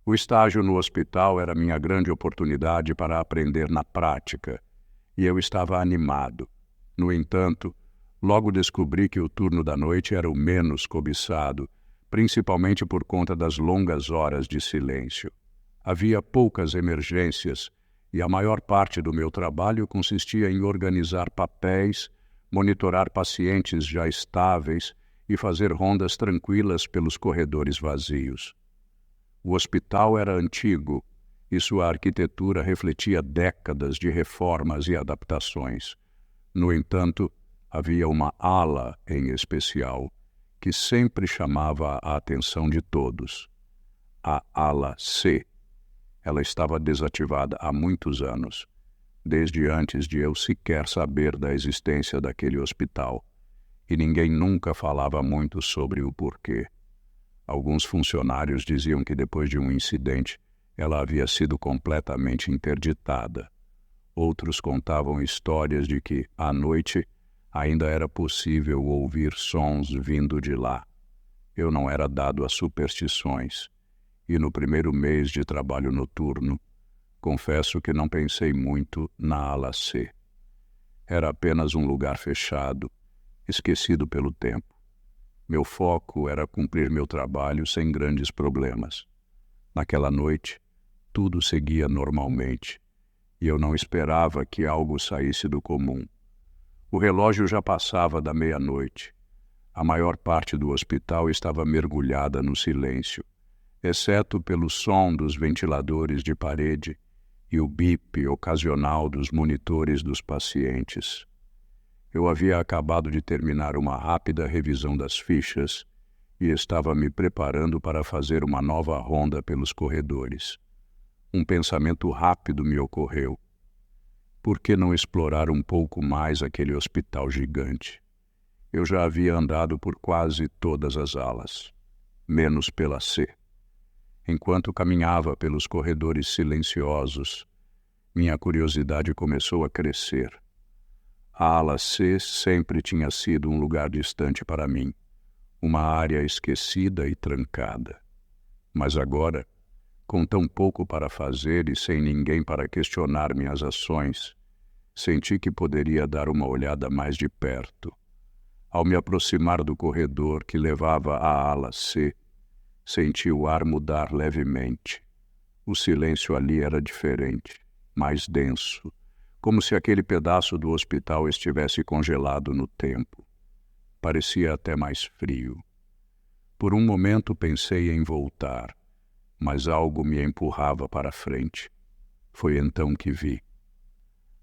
O estágio no hospital era minha grande oportunidade para aprender na prática, e eu estava animado. No entanto, logo descobri que o turno da noite era o menos cobiçado, principalmente por conta das longas horas de silêncio. Havia poucas emergências e a maior parte do meu trabalho consistia em organizar papéis, monitorar pacientes já estáveis e fazer rondas tranquilas pelos corredores vazios. O hospital era antigo e sua arquitetura refletia décadas de reformas e adaptações. No entanto, havia uma ala em especial que sempre chamava a atenção de todos. A ala C. Ela estava desativada há muitos anos, desde antes de eu sequer saber da existência daquele hospital, e ninguém nunca falava muito sobre o porquê. Alguns funcionários diziam que depois de um incidente, ela havia sido completamente interditada. Outros contavam histórias de que, à noite, ainda era possível ouvir sons vindo de lá. Eu não era dado a superstições, e no primeiro mês de trabalho noturno, confesso que não pensei muito na ala C. Era apenas um lugar fechado, esquecido pelo tempo. Meu foco era cumprir meu trabalho sem grandes problemas. Naquela noite, tudo seguia normalmente, e eu não esperava que algo saísse do comum. O relógio já passava da meia-noite. A maior parte do hospital estava mergulhada no silêncio, exceto pelo som dos ventiladores de parede e o bip ocasional dos monitores dos pacientes. Eu havia acabado de terminar uma rápida revisão das fichas e estava me preparando para fazer uma nova ronda pelos corredores. Um pensamento rápido me ocorreu. Por que não explorar um pouco mais aquele hospital gigante? Eu já havia andado por quase todas as alas, menos pela C. Enquanto caminhava pelos corredores silenciosos, minha curiosidade começou a crescer. A ala C sempre tinha sido um lugar distante para mim, uma área esquecida e trancada. Mas agora, com tão pouco para fazer e sem ninguém para questionar minhas ações, senti que poderia dar uma olhada mais de perto. Ao me aproximar do corredor que levava à ala C, senti o ar mudar levemente. O silêncio ali era diferente, mais denso, como se aquele pedaço do hospital estivesse congelado no tempo. Parecia até mais frio. Por um momento pensei em voltar, mas algo me empurrava para frente. Foi então que vi.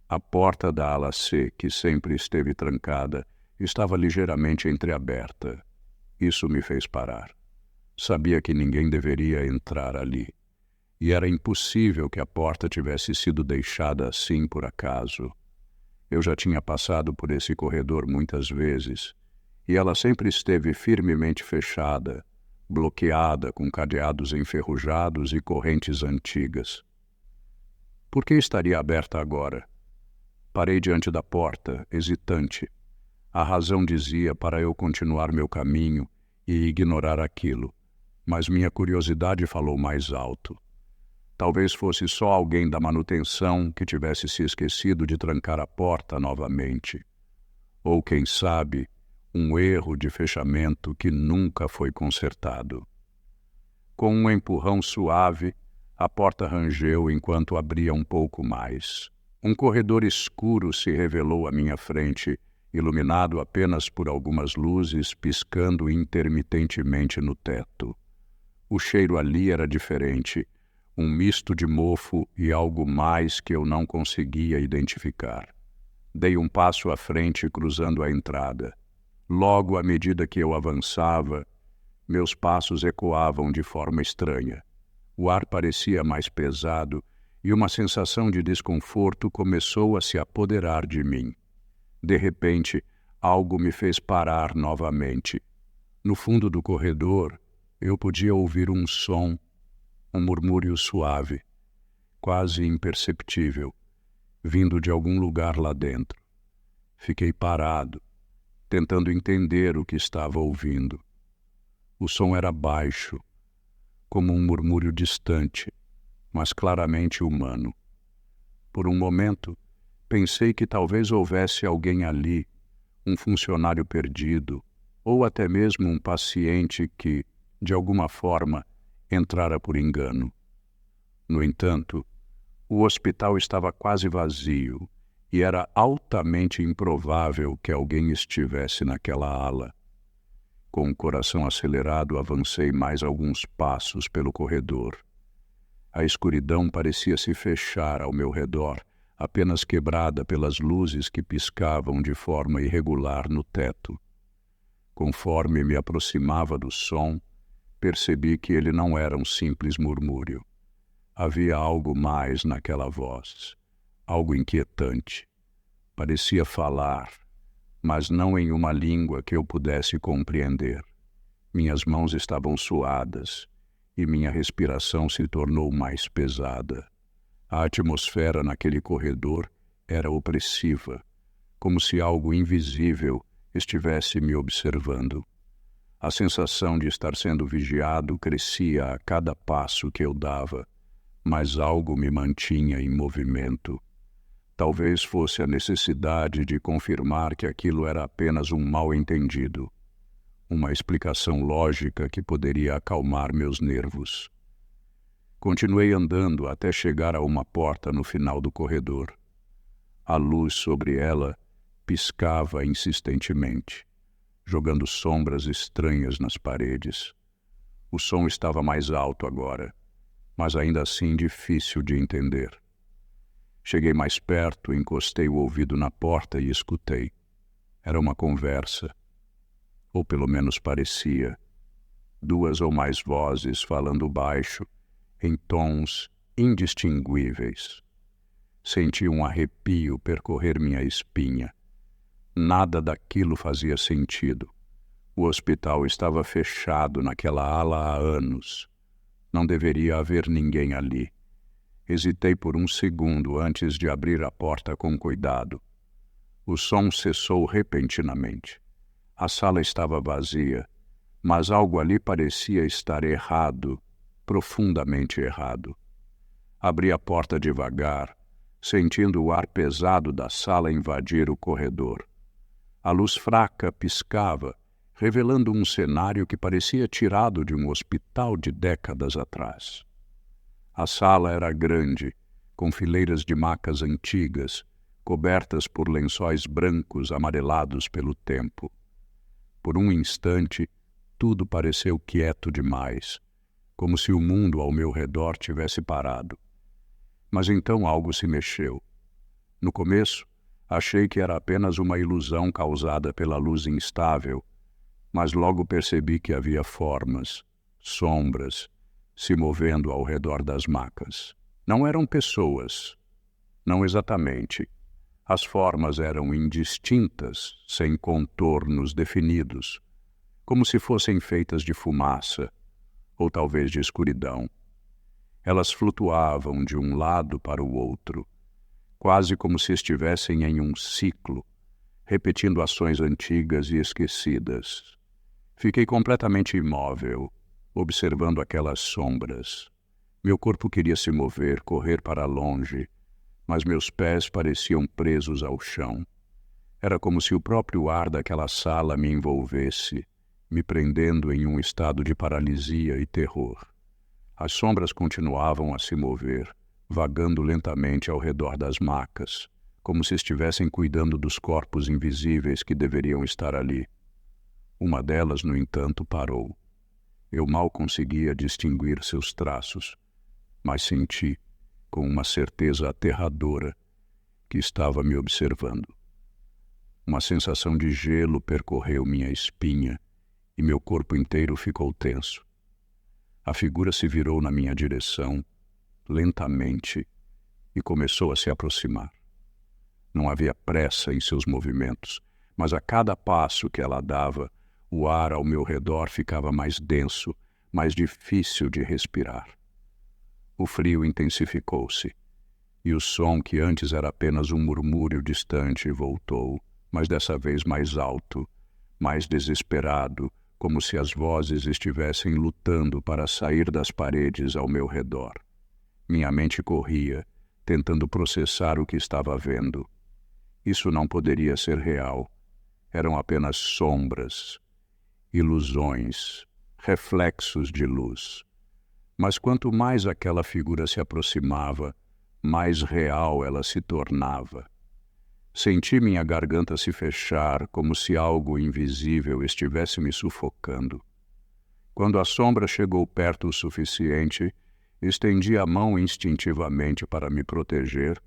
A porta da ala C, que sempre esteve trancada, estava ligeiramente entreaberta. Isso me fez parar. Sabia que ninguém deveria entrar ali. E era impossível que a porta tivesse sido deixada assim por acaso. Eu já tinha passado por esse corredor muitas vezes, e ela sempre esteve firmemente fechada, bloqueada com cadeados enferrujados e correntes antigas. Por que estaria aberta agora? Parei diante da porta, hesitante. A razão dizia para eu continuar meu caminho e ignorar aquilo, mas minha curiosidade falou mais alto. Talvez fosse só alguém da manutenção que tivesse se esquecido de trancar a porta novamente. Ou, quem sabe, um erro de fechamento que nunca foi consertado. Com um empurrão suave, a porta rangeu enquanto abria um pouco mais. Um corredor escuro se revelou à minha frente, iluminado apenas por algumas luzes piscando intermitentemente no teto. O cheiro ali era diferente, um misto de mofo e algo mais que eu não conseguia identificar. Dei um passo à frente cruzando a entrada. Logo, à medida que eu avançava, meus passos ecoavam de forma estranha. O ar parecia mais pesado e uma sensação de desconforto começou a se apoderar de mim. De repente, algo me fez parar novamente. No fundo do corredor, eu podia ouvir um som, um murmúrio suave, quase imperceptível, vindo de algum lugar lá dentro. Fiquei parado, tentando entender o que estava ouvindo. O som era baixo, como um murmúrio distante, mas claramente humano. Por um momento, pensei que talvez houvesse alguém ali, um funcionário perdido, ou até mesmo um paciente que, de alguma forma, entrara por engano. No entanto, o hospital estava quase vazio e era altamente improvável que alguém estivesse naquela ala. Com o coração acelerado, avancei mais alguns passos pelo corredor. A escuridão parecia se fechar ao meu redor, apenas quebrada pelas luzes que piscavam de forma irregular no teto. Conforme me aproximava do som, percebi que ele não era um simples murmúrio. Havia algo mais naquela voz, algo inquietante. Parecia falar, mas não em uma língua que eu pudesse compreender. Minhas mãos estavam suadas e minha respiração se tornou mais pesada. A atmosfera naquele corredor era opressiva, como se algo invisível estivesse me observando. A sensação de estar sendo vigiado crescia a cada passo que eu dava, mas algo me mantinha em movimento. Talvez fosse a necessidade de confirmar que aquilo era apenas um mal-entendido, uma explicação lógica que poderia acalmar meus nervos. Continuei andando até chegar a uma porta no final do corredor. A luz sobre ela piscava insistentemente, jogando sombras estranhas nas paredes. O som estava mais alto agora, mas ainda assim difícil de entender. Cheguei mais perto, encostei o ouvido na porta e escutei. Era uma conversa, ou pelo menos parecia. Duas ou mais vozes falando baixo, em tons indistinguíveis. Senti um arrepio percorrer minha espinha. Nada daquilo fazia sentido. O hospital estava fechado naquela ala há anos. Não deveria haver ninguém ali. Hesitei por um segundo antes de abrir a porta com cuidado. O som cessou repentinamente. A sala estava vazia, mas algo ali parecia estar errado, profundamente errado. Abri a porta devagar, sentindo o ar pesado da sala invadir o corredor. A luz fraca piscava, revelando um cenário que parecia tirado de um hospital de décadas atrás. A sala era grande, com fileiras de macas antigas, cobertas por lençóis brancos amarelados pelo tempo. Por um instante, tudo pareceu quieto demais, como se o mundo ao meu redor tivesse parado. Mas então algo se mexeu. No começo, achei que era apenas uma ilusão causada pela luz instável, mas logo percebi que havia formas, sombras, se movendo ao redor das macas. Não eram pessoas. Não exatamente. As formas eram indistintas, sem contornos definidos, como se fossem feitas de fumaça, ou talvez de escuridão. Elas flutuavam de um lado para o outro, quase como se estivessem em um ciclo, repetindo ações antigas e esquecidas. Fiquei completamente imóvel, observando aquelas sombras. Meu corpo queria se mover, correr para longe, mas meus pés pareciam presos ao chão. Era como se o próprio ar daquela sala me envolvesse, me prendendo em um estado de paralisia e terror. As sombras continuavam a se mover, vagando lentamente ao redor das macas, como se estivessem cuidando dos corpos invisíveis que deveriam estar ali. Uma delas, no entanto, parou. Eu mal conseguia distinguir seus traços, mas senti, com uma certeza aterradora, que estava me observando. Uma sensação de gelo percorreu minha espinha e meu corpo inteiro ficou tenso. A figura se virou na minha direção, lentamente, e começou a se aproximar. Não havia pressa em seus movimentos, mas a cada passo que ela dava, o ar ao meu redor ficava mais denso, mais difícil de respirar. O frio intensificou-se, e o som que antes era apenas um murmúrio distante voltou, mas dessa vez mais alto, mais desesperado, como se as vozes estivessem lutando para sair das paredes ao meu redor. Minha mente corria, tentando processar o que estava vendo. Isso não poderia ser real. Eram apenas sombras, ilusões, reflexos de luz. Mas quanto mais aquela figura se aproximava, mais real ela se tornava. Senti minha garganta se fechar, como se algo invisível estivesse me sufocando. Quando a sombra chegou perto o suficiente, estendi a mão instintivamente para me proteger,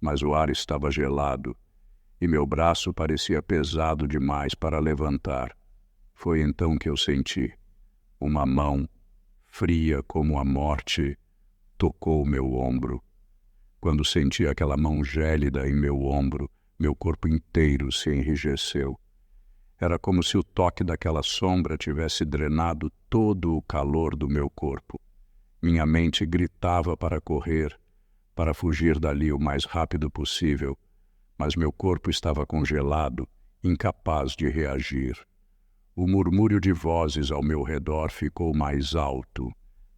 mas o ar estava gelado e meu braço parecia pesado demais para levantar. Foi então que eu senti. Uma mão, fria como a morte, tocou meu ombro. Quando senti aquela mão gélida em meu ombro, meu corpo inteiro se enrijeceu. Era como se o toque daquela sombra tivesse drenado todo o calor do meu corpo. Minha mente gritava para correr, para fugir dali o mais rápido possível, mas meu corpo estava congelado, incapaz de reagir. O murmúrio de vozes ao meu redor ficou mais alto,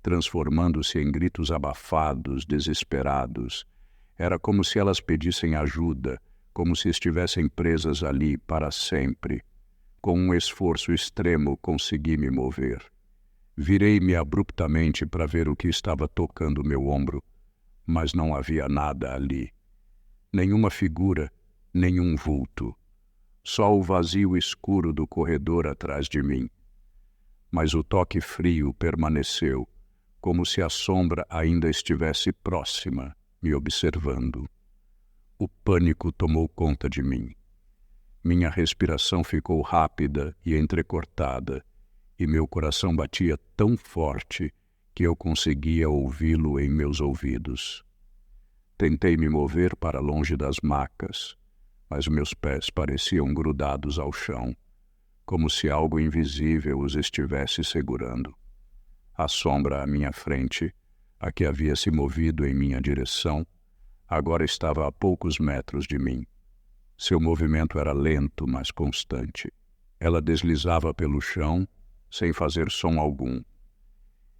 transformando-se em gritos abafados, desesperados. Era como se elas pedissem ajuda, como se estivessem presas ali para sempre. Com um esforço extremo, consegui me mover. Virei-me abruptamente para ver o que estava tocando meu ombro, mas não havia nada ali. Nenhuma figura, nenhum vulto. Só o vazio escuro do corredor atrás de mim. Mas o toque frio permaneceu, como se a sombra ainda estivesse próxima, me observando. O pânico tomou conta de mim. Minha respiração ficou rápida e entrecortada, e meu coração batia tão forte que eu conseguia ouvi-lo em meus ouvidos. Tentei me mover para longe das macas, mas meus pés pareciam grudados ao chão, como se algo invisível os estivesse segurando. A sombra à minha frente, a que havia se movido em minha direção, agora estava a poucos metros de mim. Seu movimento era lento, mas constante. Ela deslizava pelo chão, sem fazer som algum.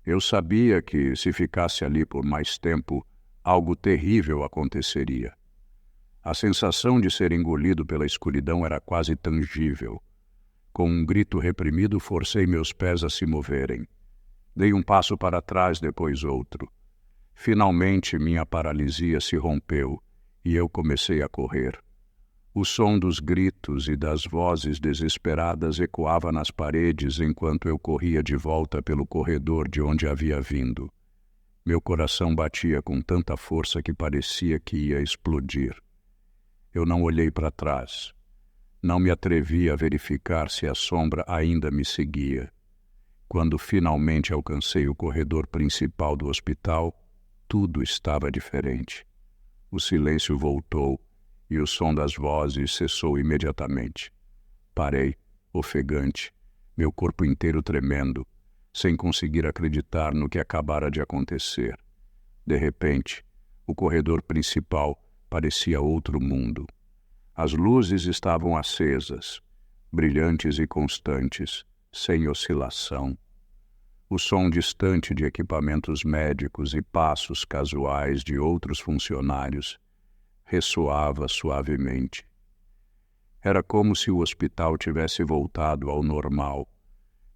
Eu sabia que, se ficasse ali por mais tempo, algo terrível aconteceria. A sensação de ser engolido pela escuridão era quase tangível. Com um grito reprimido, forcei meus pés a se moverem. Dei um passo para trás, depois outro. Finalmente, minha paralisia se rompeu e eu comecei a correr. O som dos gritos e das vozes desesperadas ecoava nas paredes enquanto eu corria de volta pelo corredor de onde havia vindo. Meu coração batia com tanta força que parecia que ia explodir. Eu não olhei para trás. Não me atrevi a verificar se a sombra ainda me seguia. Quando finalmente alcancei o corredor principal do hospital, tudo estava diferente. O silêncio voltou e o som das vozes cessou imediatamente. Parei, ofegante, meu corpo inteiro tremendo, sem conseguir acreditar no que acabara de acontecer. De repente, o corredor principal parecia outro mundo. As luzes estavam acesas, brilhantes e constantes, sem oscilação. O som distante de equipamentos médicos e passos casuais de outros funcionários ressoava suavemente. Era como se o hospital tivesse voltado ao normal,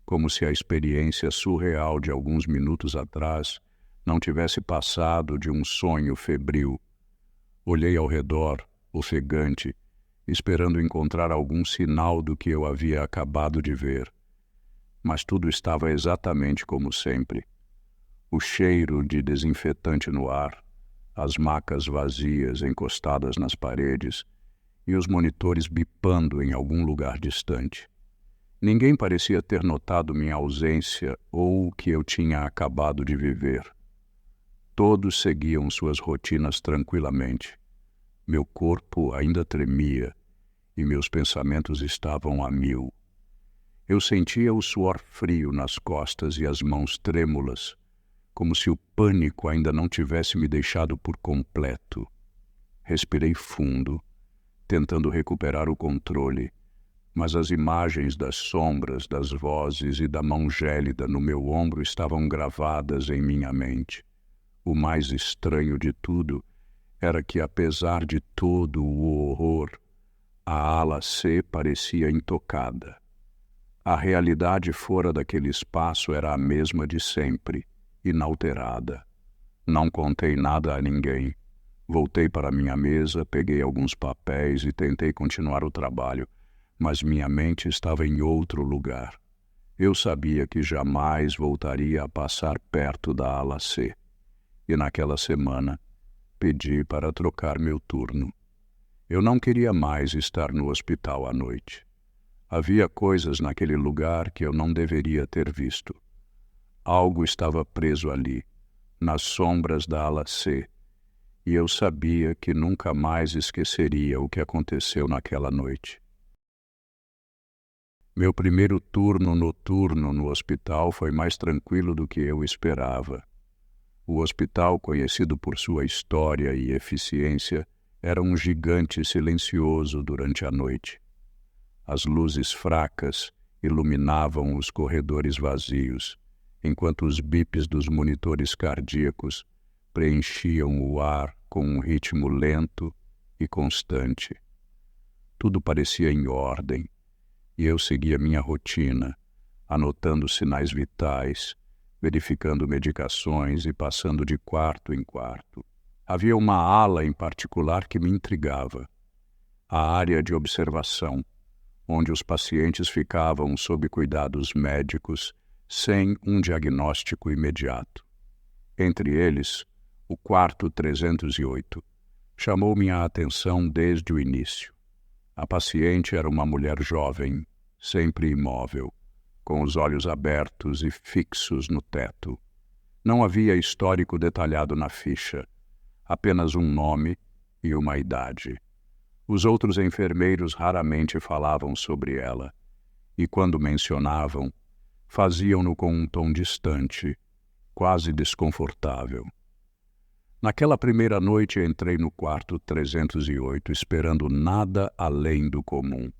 como se a experiência surreal de alguns minutos atrás não tivesse passado de um sonho febril. Olhei ao redor, ofegante, esperando encontrar algum sinal do que eu havia acabado de ver. Mas tudo estava exatamente como sempre. O cheiro de desinfetante no ar, as macas vazias encostadas nas paredes e os monitores bipando em algum lugar distante. Ninguém parecia ter notado minha ausência ou o que eu tinha acabado de viver. Todos seguiam suas rotinas tranquilamente. Meu corpo ainda tremia e meus pensamentos estavam a mil. Eu sentia o suor frio nas costas e as mãos trêmulas, como se o pânico ainda não tivesse me deixado por completo. Respirei fundo, tentando recuperar o controle, mas as imagens das sombras, das vozes e da mão gélida no meu ombro estavam gravadas em minha mente. O mais estranho de tudo era que, apesar de todo o horror, a ala C parecia intocada. A realidade fora daquele espaço era a mesma de sempre, inalterada. Não contei nada a ninguém. Voltei para minha mesa, peguei alguns papéis e tentei continuar o trabalho, mas minha mente estava em outro lugar. Eu sabia que jamais voltaria a passar perto da ala C. E naquela semana, pedi para trocar meu turno. Eu não queria mais estar no hospital à noite. Havia coisas naquele lugar que eu não deveria ter visto. Algo estava preso ali, nas sombras da ala C, e eu sabia que nunca mais esqueceria o que aconteceu naquela noite. Meu primeiro turno noturno no hospital foi mais tranquilo do que eu esperava. O hospital, conhecido por sua história e eficiência, era um gigante silencioso durante a noite. As luzes fracas iluminavam os corredores vazios, enquanto os bips dos monitores cardíacos preenchiam o ar com um ritmo lento e constante. Tudo parecia em ordem, e eu seguia minha rotina, anotando sinais vitais, verificando medicações e passando de quarto em quarto. Havia uma ala em particular que me intrigava: a área de observação, onde os pacientes ficavam sob cuidados médicos sem um diagnóstico imediato. Entre eles, o quarto 308 chamou minha atenção desde o início. A paciente era uma mulher jovem, sempre imóvel, com os olhos abertos e fixos no teto. Não havia histórico detalhado na ficha, apenas um nome e uma idade. Os outros enfermeiros raramente falavam sobre ela, e quando mencionavam, faziam-no com um tom distante, quase desconfortável. Naquela primeira noite entrei no quarto 308 esperando nada além do comum.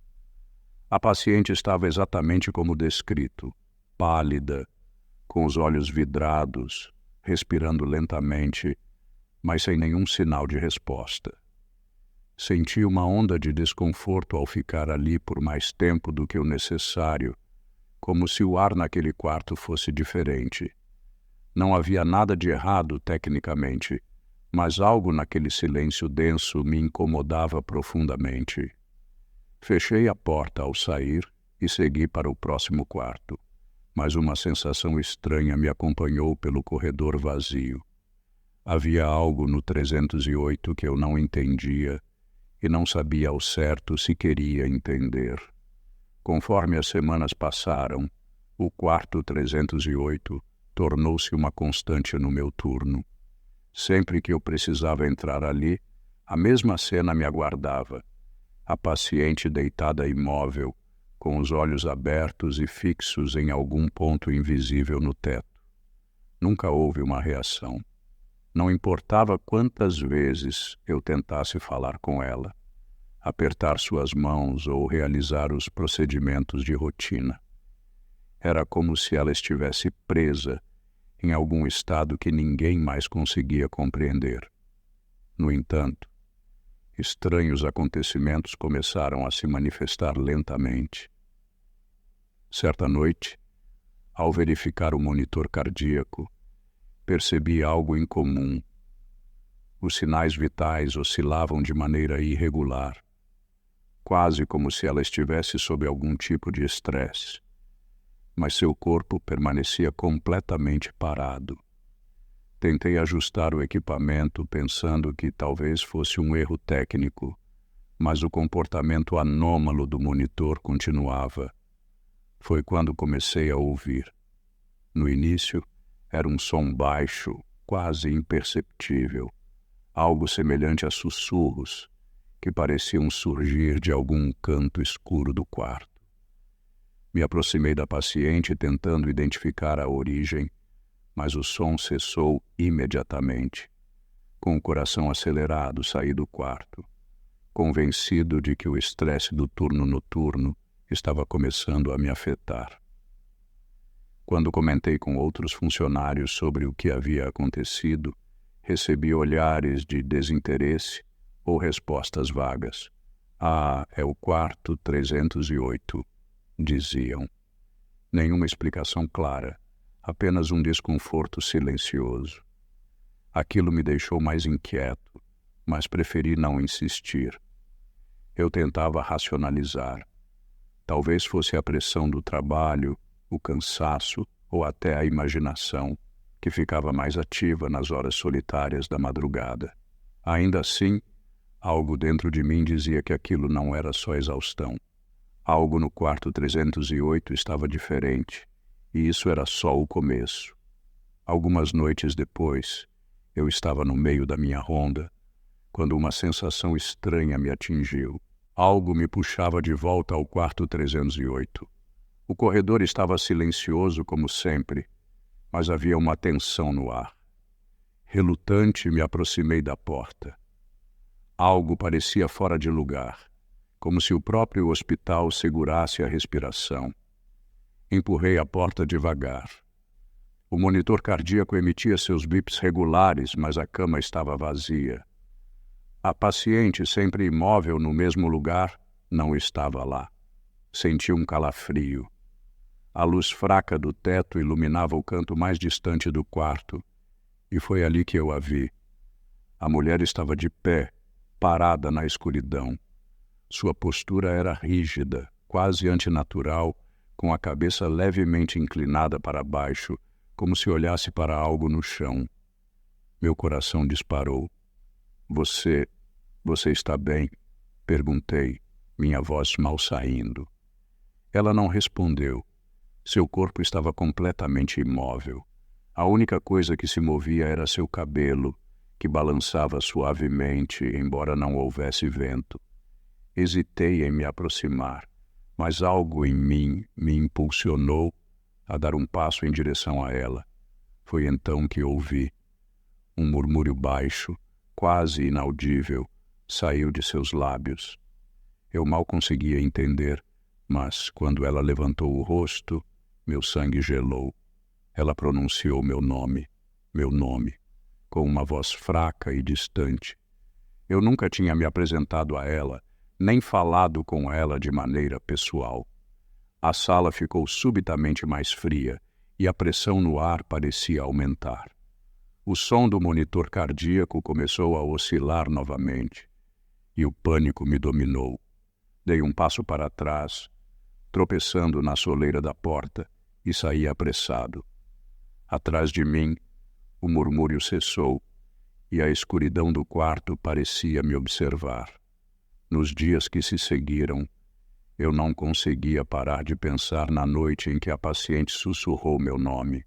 A paciente estava exatamente como descrito, pálida, com os olhos vidrados, respirando lentamente, mas sem nenhum sinal de resposta. Senti uma onda de desconforto ao ficar ali por mais tempo do que o necessário, como se o ar naquele quarto fosse diferente. Não havia nada de errado tecnicamente, mas algo naquele silêncio denso me incomodava profundamente. Fechei a porta ao sair e segui para o próximo quarto, mas uma sensação estranha me acompanhou pelo corredor vazio. Havia algo no 308 que eu não entendia e não sabia ao certo se queria entender. Conforme as semanas passaram, o quarto 308 tornou-se uma constante no meu turno. Sempre que eu precisava entrar ali, a mesma cena me aguardava. A paciente deitada imóvel, com os olhos abertos e fixos em algum ponto invisível no teto. Nunca houve uma reação. Não importava quantas vezes eu tentasse falar com ela, apertar suas mãos ou realizar os procedimentos de rotina. Era como se ela estivesse presa em algum estado que ninguém mais conseguia compreender. No entanto, estranhos acontecimentos começaram a se manifestar lentamente. Certa noite, ao verificar o monitor cardíaco, percebi algo incomum. Os sinais vitais oscilavam de maneira irregular, quase como se ela estivesse sob algum tipo de estresse, mas seu corpo permanecia completamente parado. Tentei ajustar o equipamento pensando que talvez fosse um erro técnico, mas o comportamento anômalo do monitor continuava. Foi quando comecei a ouvir. No início, era um som baixo, quase imperceptível, algo semelhante a sussurros, que pareciam surgir de algum canto escuro do quarto. Me aproximei da paciente tentando identificar a origem, mas o som cessou imediatamente. Com o coração acelerado, saí do quarto, convencido de que o estresse do turno noturno estava começando a me afetar. Quando comentei com outros funcionários sobre o que havia acontecido, recebi olhares de desinteresse ou respostas vagas. "Ah, é o quarto 308", diziam. Nenhuma explicação clara, apenas um desconforto silencioso. Aquilo me deixou mais inquieto, mas preferi não insistir. Eu tentava racionalizar. Talvez fosse a pressão do trabalho, o cansaço ou até a imaginação, que ficava mais ativa nas horas solitárias da madrugada. Ainda assim, algo dentro de mim dizia que aquilo não era só exaustão. Algo no quarto 308 estava diferente, e isso era só o começo. Algumas noites depois, eu estava no meio da minha ronda, quando uma sensação estranha me atingiu. Algo me puxava de volta ao quarto 308. O corredor estava silencioso como sempre, mas havia uma tensão no ar. Relutante, me aproximei da porta. Algo parecia fora de lugar, como se o próprio hospital segurasse a respiração. Empurrei a porta devagar. O monitor cardíaco emitia seus bips regulares, mas a cama estava vazia. A paciente, sempre imóvel no mesmo lugar, não estava lá. Senti um calafrio. A luz fraca do teto iluminava o canto mais distante do quarto, e foi ali que eu a vi. A mulher estava de pé, parada na escuridão. Sua postura era rígida, quase antinatural, com a cabeça levemente inclinada para baixo, como se olhasse para algo no chão. Meu coração disparou. Você está bem?" perguntei, minha voz mal saindo. Ela não respondeu. Seu corpo estava completamente imóvel. A única coisa que se movia era seu cabelo, que balançava suavemente, embora não houvesse vento. Hesitei em me aproximar, mas algo em mim me impulsionou a dar um passo em direção a ela. Foi então que ouvi. Um murmúrio baixo, quase inaudível, saiu de seus lábios. Eu mal conseguia entender, mas quando ela levantou o rosto, meu sangue gelou. Ela pronunciou meu nome, com uma voz fraca e distante. Eu nunca tinha me apresentado a ela, nem falado com ela de maneira pessoal. A sala ficou subitamente mais fria e a pressão no ar parecia aumentar. O som do monitor cardíaco começou a oscilar novamente e o pânico me dominou. Dei um passo para trás, tropeçando na soleira da porta, e saí apressado. Atrás de mim, o murmúrio cessou e a escuridão do quarto parecia me observar. Nos dias que se seguiram, eu não conseguia parar de pensar na noite em que a paciente sussurrou meu nome.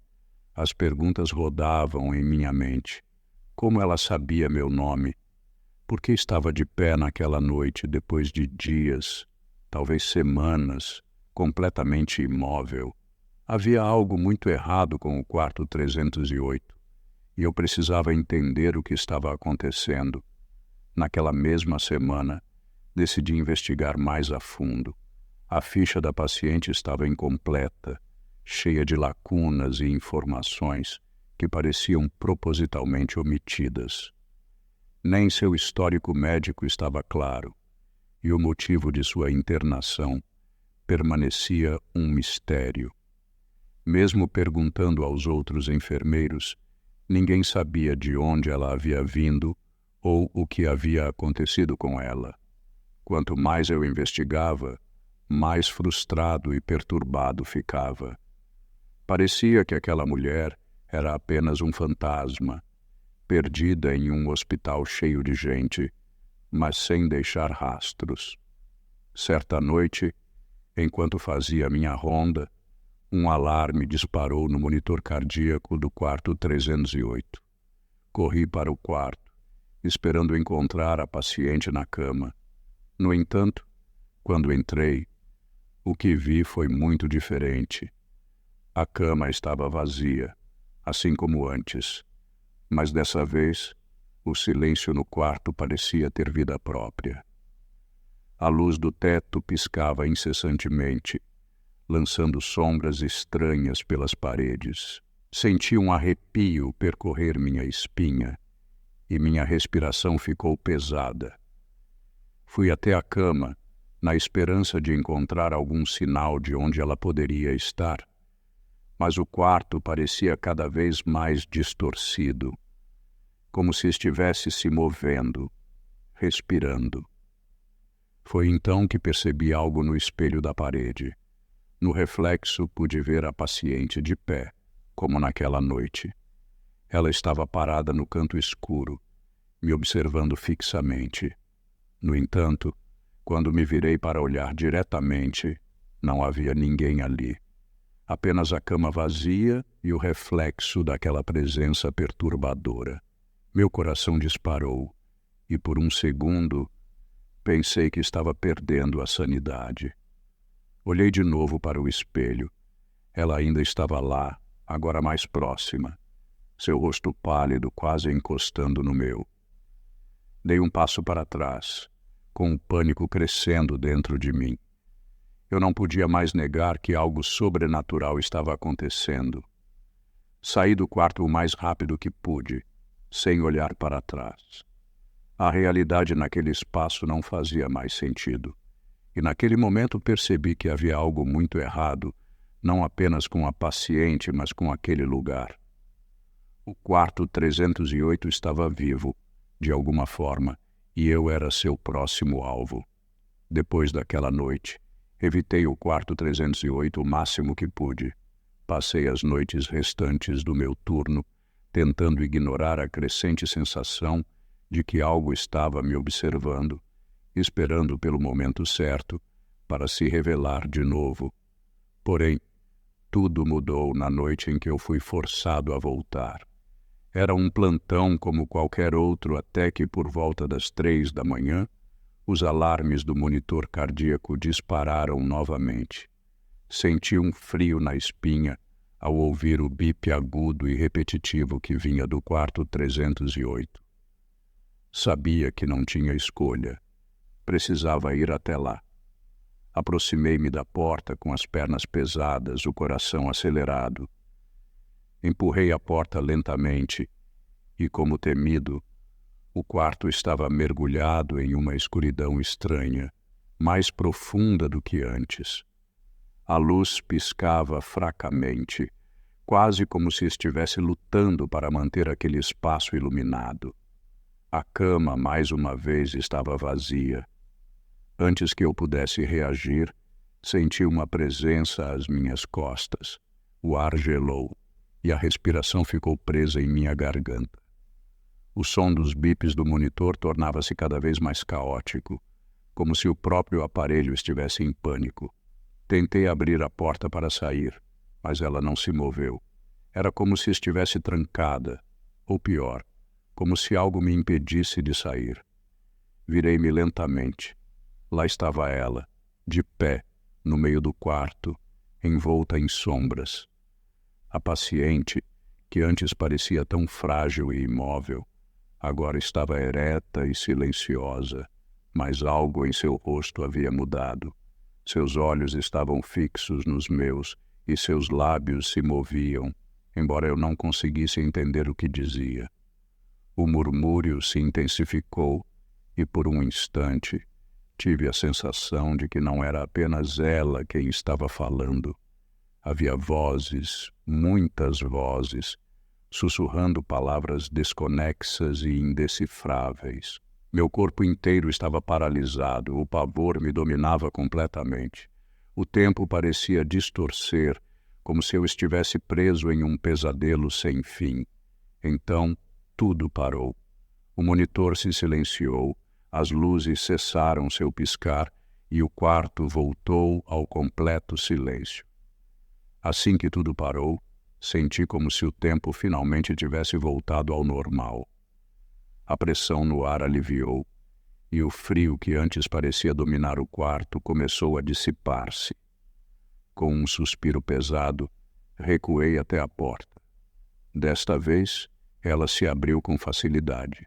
As perguntas rodavam em minha mente. Como ela sabia meu nome? Por que estava de pé naquela noite depois de dias, talvez semanas, completamente imóvel? Havia algo muito errado com o quarto 308, e eu precisava entender o que estava acontecendo. Naquela mesma semana, decidi investigar mais a fundo. A ficha da paciente estava incompleta, cheia de lacunas e informações que pareciam propositalmente omitidas. Nem seu histórico médico estava claro, e o motivo de sua internação permanecia um mistério. Mesmo perguntando aos outros enfermeiros, ninguém sabia de onde ela havia vindo ou o que havia acontecido com ela. Quanto mais eu investigava, mais frustrado e perturbado ficava. Parecia que aquela mulher era apenas um fantasma, perdida em um hospital cheio de gente, mas sem deixar rastros. Certa noite, enquanto fazia minha ronda, um alarme disparou no monitor cardíaco do quarto 308. Corri para o quarto, esperando encontrar a paciente na cama. No entanto, quando entrei, o que vi foi muito diferente. A cama estava vazia, assim como antes, mas dessa vez o silêncio no quarto parecia ter vida própria. A luz do teto piscava incessantemente, lançando sombras estranhas pelas paredes. Senti um arrepio percorrer minha espinha e minha respiração ficou pesada. Fui até a cama, na esperança de encontrar algum sinal de onde ela poderia estar, mas o quarto parecia cada vez mais distorcido, como se estivesse se movendo, respirando. Foi então que percebi algo no espelho da parede. No reflexo pude ver a paciente de pé, como naquela noite. Ela estava parada no canto escuro, me observando fixamente. No entanto, quando me virei para olhar diretamente, não havia ninguém ali. Apenas a cama vazia e o reflexo daquela presença perturbadora. Meu coração disparou e, por um segundo, pensei que estava perdendo a sanidade. Olhei de novo para o espelho. Ela ainda estava lá, agora mais próxima, seu rosto pálido quase encostando no meu. Dei um passo para trás, com o pânico crescendo dentro de mim. Eu não podia mais negar que algo sobrenatural estava acontecendo. Saí do quarto o mais rápido que pude, sem olhar para trás. A realidade naquele espaço não fazia mais sentido, e naquele momento percebi que havia algo muito errado, não apenas com a paciente, mas com aquele lugar. O quarto 308 estava vivo, de alguma forma, e eu era seu próximo alvo. Depois daquela noite, evitei o quarto 308 o máximo que pude. Passei as noites restantes do meu turno tentando ignorar a crescente sensação de que algo estava me observando, esperando pelo momento certo para se revelar de novo. Porém, tudo mudou na noite em que eu fui forçado a voltar. Era um plantão como qualquer outro até que, por volta das 3 da manhã, os alarmes do monitor cardíaco dispararam novamente. Senti um frio na espinha ao ouvir o bip agudo e repetitivo que vinha do quarto 308. Sabia que não tinha escolha. Precisava ir até lá. Aproximei-me da porta com as pernas pesadas, o coração acelerado. Empurrei a porta lentamente e, como temido, o quarto estava mergulhado em uma escuridão estranha, mais profunda do que antes. A luz piscava fracamente, quase como se estivesse lutando para manter aquele espaço iluminado. A cama, mais uma vez, estava vazia. Antes que eu pudesse reagir, senti uma presença às minhas costas. O ar gelou e a respiração ficou presa em minha garganta. O som dos bips do monitor tornava-se cada vez mais caótico, como se o próprio aparelho estivesse em pânico. Tentei abrir a porta para sair, mas ela não se moveu. Era como se estivesse trancada, ou pior, como se algo me impedisse de sair. Virei-me lentamente. Lá estava ela, de pé, no meio do quarto, envolta em sombras. A paciente, que antes parecia tão frágil e imóvel, agora estava ereta e silenciosa, mas algo em seu rosto havia mudado. Seus olhos estavam fixos nos meus e seus lábios se moviam, embora eu não conseguisse entender o que dizia. O murmúrio se intensificou e, por um instante, tive a sensação de que não era apenas ela quem estava falando. Havia vozes, muitas vozes, sussurrando palavras desconexas e indecifráveis. Meu corpo inteiro estava paralisado, o pavor me dominava completamente. O tempo parecia distorcer, como se eu estivesse preso em um pesadelo sem fim. Então, tudo parou. O monitor se silenciou, as luzes cessaram seu piscar e o quarto voltou ao completo silêncio. Assim que tudo parou, senti como se o tempo finalmente tivesse voltado ao normal. A pressão no ar aliviou e o frio que antes parecia dominar o quarto começou a dissipar-se. Com um suspiro pesado, recuei até a porta. Desta vez, ela se abriu com facilidade.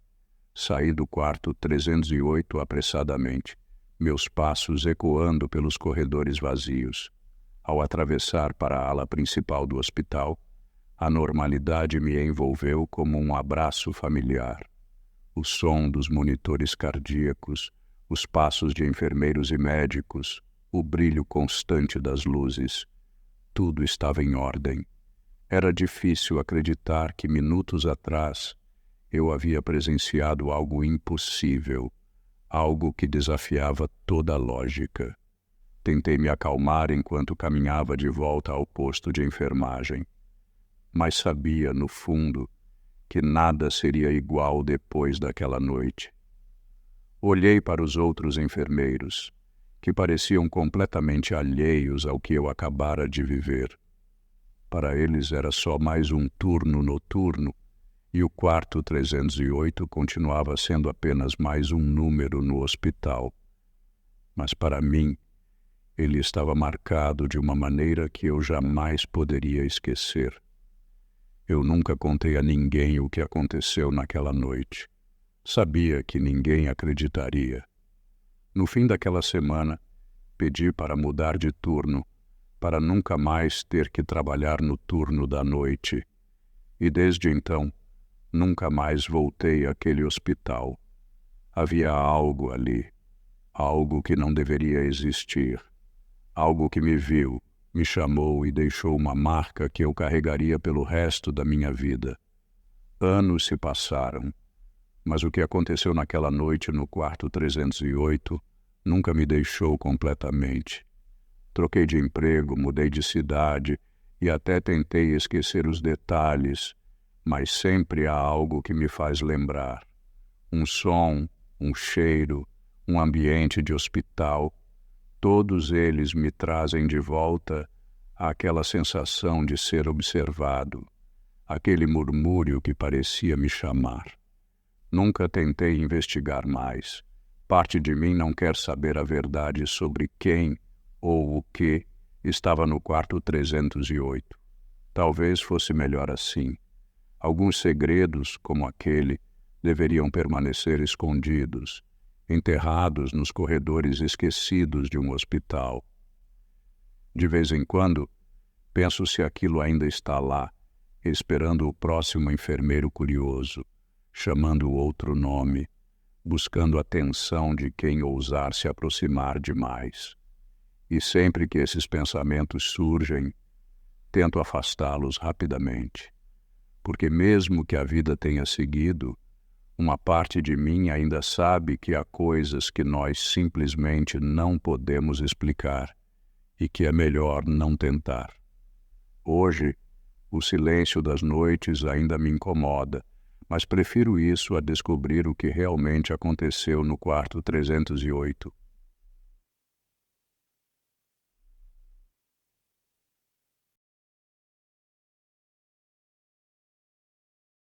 Saí do quarto 308 apressadamente, meus passos ecoando pelos corredores vazios. Ao atravessar para a ala principal do hospital, a normalidade me envolveu como um abraço familiar. O som dos monitores cardíacos, os passos de enfermeiros e médicos, o brilho constante das luzes, tudo estava em ordem. Era difícil acreditar que minutos atrás eu havia presenciado algo impossível, algo que desafiava toda a lógica. Tentei me acalmar enquanto caminhava de volta ao posto de enfermagem, mas sabia, no fundo, que nada seria igual depois daquela noite. Olhei para os outros enfermeiros, que pareciam completamente alheios ao que eu acabara de viver. Para eles era só mais um turno noturno e o quarto 308 continuava sendo apenas mais um número no hospital. Mas para mim, ele estava marcado de uma maneira que eu jamais poderia esquecer. Eu nunca contei a ninguém o que aconteceu naquela noite. Sabia que ninguém acreditaria. No fim daquela semana, pedi para mudar de turno, para nunca mais ter que trabalhar no turno da noite. E desde então, nunca mais voltei àquele hospital. Havia algo ali, algo que não deveria existir, algo que me viu, me chamou e deixou uma marca que eu carregaria pelo resto da minha vida. Anos se passaram, mas o que aconteceu naquela noite no quarto 308 nunca me deixou completamente. Troquei de emprego, mudei de cidade e até tentei esquecer os detalhes, mas sempre há algo que me faz lembrar. Um som, um cheiro, um ambiente de hospital, todos eles me trazem de volta àquela sensação de ser observado, aquele murmúrio que parecia me chamar. Nunca tentei investigar mais. Parte de mim não quer saber a verdade sobre quem ou o que estava no quarto 308. Talvez fosse melhor assim. Alguns segredos, como aquele, deveriam permanecer escondidos, enterrados nos corredores esquecidos de um hospital. De vez em quando, penso se aquilo ainda está lá, esperando o próximo enfermeiro curioso, chamando outro nome, buscando a atenção de quem ousar se aproximar demais. E sempre que esses pensamentos surgem, tento afastá-los rapidamente, porque mesmo que a vida tenha seguido, uma parte de mim ainda sabe que há coisas que nós simplesmente não podemos explicar e que é melhor não tentar. Hoje, o silêncio das noites ainda me incomoda, mas prefiro isso a descobrir o que realmente aconteceu no quarto 308.